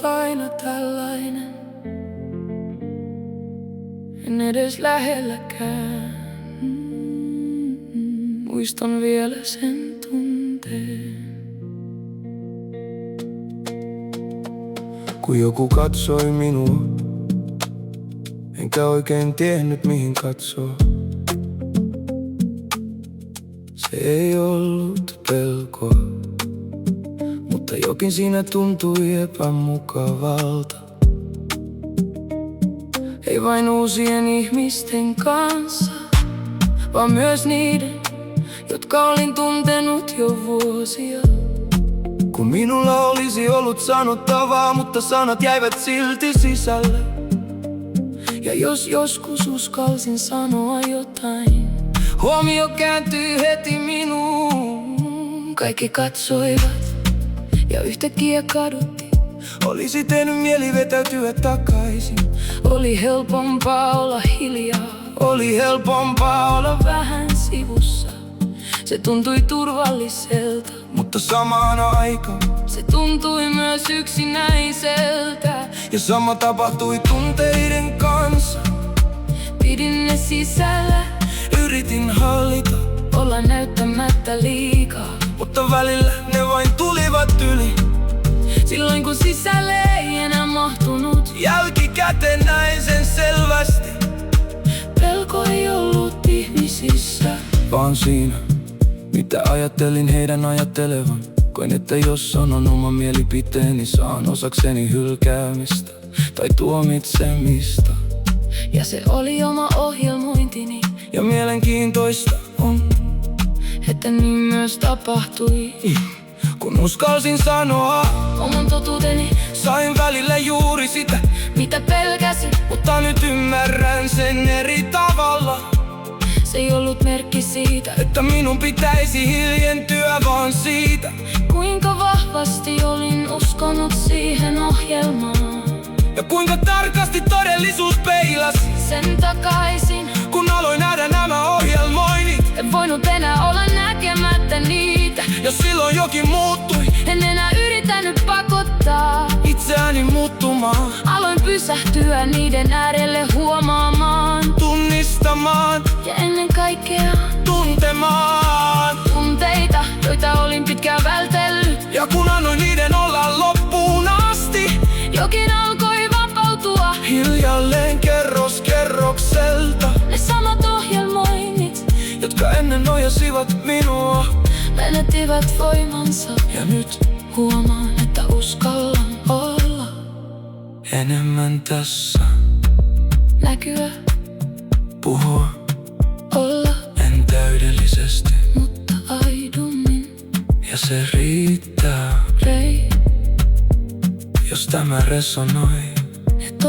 ollut aina tällainen, en edes lähelläkään. Muistan vielä sen tunteen. Kun joku katsoi minua, enkä oikein tiennyt mihin katsoo. Se ei ollut pelkoa, mutta jokin siinä tuntui epämukavalta. Ei vain uusien ihmisten kanssa, vaan myös niiden, jotka olin tuntenut jo vuosia. Kun minulla olisi ollut sanottavaa, mutta sanat jäivät silti sisälle. Ja jos joskus uskalsin sanoa jotain, huomio kääntyi heti minuun. Kaikki katsoivat ja yhtäkkiä kadutti. Olisi tehnyt mieli vetäytyä takaisin. Oli helpompaa olla hiljaa, oli helpompaa olla vähän sivussa. Se tuntui turvalliselta, mutta samaan aikaan se tuntui myös yksinäiseltä. Ja sama tapahtui tunteiden kanssa. Pidin ne sisällä, yritin hallita, olla näyttämättä liikaa, mutta välillä ne vain tulivat yli. Silloin kun sisälle ei enää mahtunut, jälkikäteen näin sen selvästi. Pelko ei ollut ihmisissä, vaan siinä, mitä ajattelin heidän ajattelevan. Koin, että jos sanon oman mielipiteeni, saan osakseni hylkäämistä tai tuomitsemista. Ja se oli oma ohjelmointini. Ja mielenkiintoista on, että niin myös tapahtui. Kun uskalsin sanoa oman totuuteni, sain välillä juuri sitä, mitä pelkäsin. Mutta nyt ymmärrän sen eri tavalla. Se ei ollut merkki siitä, että minun pitäisi hiljentyä, vaan siitä, kuinka vahvasti olin uskonut siihen ohjelmaan. Ja kuinka tarkasti todellisuus peilasi sen takaisin, kun aloin nähdä nämä ohjelmoinnit. En voinut enää olla näkemättä niitä. Jos silloin jokin muuttui, en enää yrittänyt pakottaa itseäni muuttumaan. Aloin pysähtyä niiden äärelle huomaamaan, tunnistamaan ja ennen kaikkea tuntemaan tunteita, joita olin pitkään vältellyt. Ja kun annoin niiden olla loppuun asti, jokin alkoi vapautua hiljalleen kerros kerrokselta. Ne samat ohjelmoinnit, jotka ennen nojasivat minua, menettivät voimansa. Ja nyt huomaan, että uskallan olla enemmän tässä, näkyä, puhua, olla en täydellisesti, mutta aidommin. Ja se riittää, jos tämä resonoi. Et